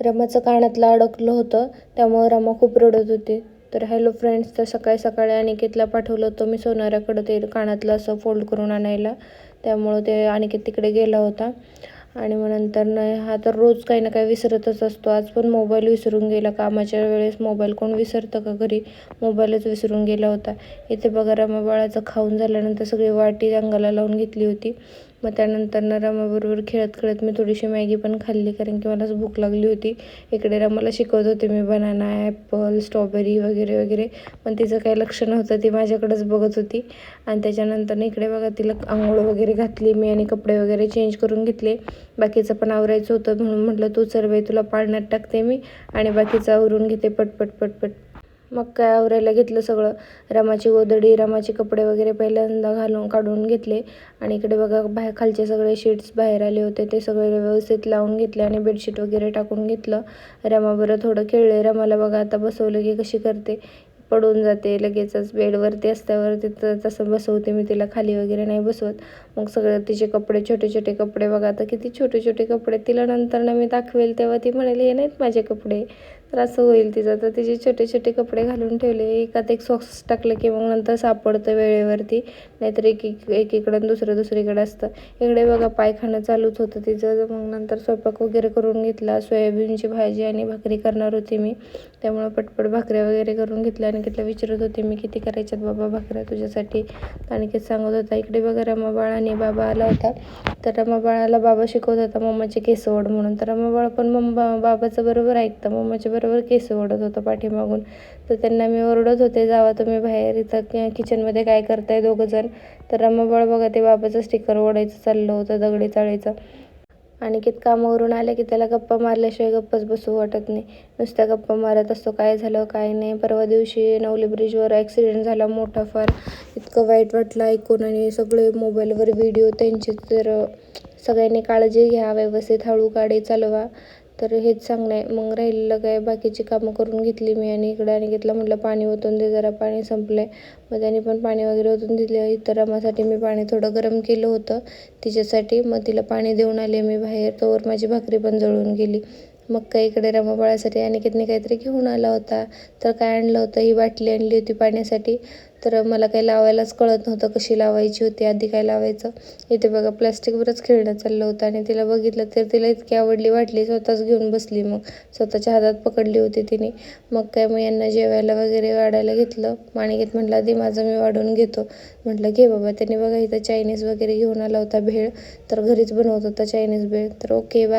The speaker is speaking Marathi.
रमाचं कानातलं अडकलं होतं, त्यामुळे रमा खूप रडत होती. तर हॅलो फ्रेंड्स, तर सकाळी सकाळी अनिकेतला पाठवलं होतं मी सोनाऱ्याकडं ते कानातलं असं फोल्ड करून आणायला. त्यामुळं ते अनिकेत तिकडे गेला होता. आणि मग नंतर हा तर रोज काही ना काही विसरतच असतो. आज पण मोबाईल विसरून गेला. कामाच्या वेळेस मोबाईल कोण विसरतं का घरी? मोबाईलच विसरून गेला होता. इथे बघा, रमा बाळाचं खाऊन झाल्यानंतर सगळी वाटी अंगाला लावून घेतली होती. मग त्यानंतर रमाबरोबर खेळत खेळत मी थोडीशी मॅगी पण खाल्ली, कारण की मला भूक लागली होती. इकडे रमाला शिकवत होते मी बनाना, ॲपल, स्ट्रॉबेरी वगैरे वगैरे, पण तिचं काही लक्ष नव्हतं, ती माझ्याकडेच बघत होती. आणि त्याच्यानंतर इकडे बघा, तिला आंघोळ वगैरे घातली मी आणि कपडे वगैरे चेंज करून घेतले. बाकीचं पण आवरायचं होतं, म्हणून म्हटलं तू चल बाई, तुला पाळण्यात टाकते मी आणि बाकीचं आवरून घेते पटपट पटपट. मग काय आवरायला घेतलं सगळं. रमाची गोधडी, रमाचे कपडे वगैरे पहिल्यांदा घालून काढून घेतले. आणि इकडे बघा, बाहेर खालचे सगळे शीट्स बाहेर आले होते, ते सगळे व्यवस्थित लावून घेतले आणि बेडशीट वगैरे टाकून घेतलं. रमाबरोबर थोडं खेळले. रमाला बघा आता बसवलं की कशी करते, पडून जाते लगेचच. बेडवरती असल्यावरती तर तसं बसवते मी तिला, खाली वगैरे नाही बसवत. मग सगळे तिचे कपडे, छोटे छोटे कपडे बघा, आता किती छोटे छोटे कपडे. तिला नंतर मी दाखवेल तेव्हा ती म्हणेल हे नाहीत माझे कपडे, तर असं होईल तिचं. तर तिचे छोटे छोटे कपडे घालून ठेवले. एकात एक सॉक्स टाकलं की मग नंतर सापडतं वेळेवरती, नाहीतर एकीकडं दुसरं दुसरीकडे असतं. इकडे बघा, पायखाना चालूच होतं तिचं. मग नंतर स्वयंपाक वगैरे करून घेतला. सोयाबीनची भाजी आणि भाकरी करणार होती मी, त्यामुळे पटपट भाकऱ्या वगैरे करून घेतल्या. आणि कितला विचारत होते मी, किती करायच्यात बाबा भाकऱ्या तुझ्यासाठी, आणि किती सांगत होता. इकडे बघा, रमा बाळाने बाबा आला होता. तर रमा बाळाला बाबा शिकवत होता मम्माचे केस ओढ म्हणून. तर रमा बाळ पण बाबाचं बरोबर ऐकतं, मम्माच्या बरोबर केस ओढत होतं पाठीमागून. तर त्यांना मी ओरडत होते, जावा तुम्ही बाहेर, इथं किचनमध्ये काय करताय दोघंजण. तर रमा बाळ बघा, ते बाबाचं स्टिकर ओढायचं चाललं होतं, दगडी चाळीचं. आणि कामावरून आले की त्याला गप्पा मारल्याशिवाय गप्पच बसू वाटत नाही. नुसत्या गप्पा मारत असतो, काय झालं काय नाही. परवा दिवशी नवली ब्रिजवर ॲक्सिडेंट झाला मोठा फार. इतकं वाईट वाटलं ऐकून. आणि सगळे मोबाईलवर व्हिडिओ त्यांचे. तर सगळ्यांनी काळजी घ्या, व्यवस्थित हळू गाडी चालवा. तर हेच सांगणं आहे. मग राहिलेलं काय, बाकीची कामं करून घेतली मी. आणि इकडे घेतलं, म्हटलं पाणी ओतून दे जरा, पाणी संपलं आहे. मग त्याने पण पाणी वगैरे ओतून दिलं. इतर रमासाठी मी पाणी थोडं गरम केलं होतं तिच्यासाठी. मग तिला पाणी देऊन आले मी बाहेर, तोवर माझी भाकरी पण जळून गेली. मग काय, इकडे रमा बाळासाठी अनिकेतने काहीतरी घेऊन आला होता. तर काय आणलं होतं, ही बाटली आणली होती पाण्यासाठी. तर मला काही लावायलाच कळत नव्हतं कशी लावायची होती, आधी काय लावायचं. इथे बघा, प्लास्टिकवरच खेळणं चाललं होतं. आणि तिला बघितलं तर तिला इतकी आवडली वाटली, स्वतःच घेऊन बसली. मग स्वतःच्या हातात पकडली होती तिने. मग काय, मग यांना जेवायला वगैरे वाढायला घेतलं. अनिकेत म्हटलं आधी माझं मी वाढून घेतो. म्हटलं घे बाबा. त्याने बघा इथं चायनीज वगैरे घेऊन आला होता, भेळ. तर घरीच बनवत होता चायनीज भेळ. तर ओके, बाय.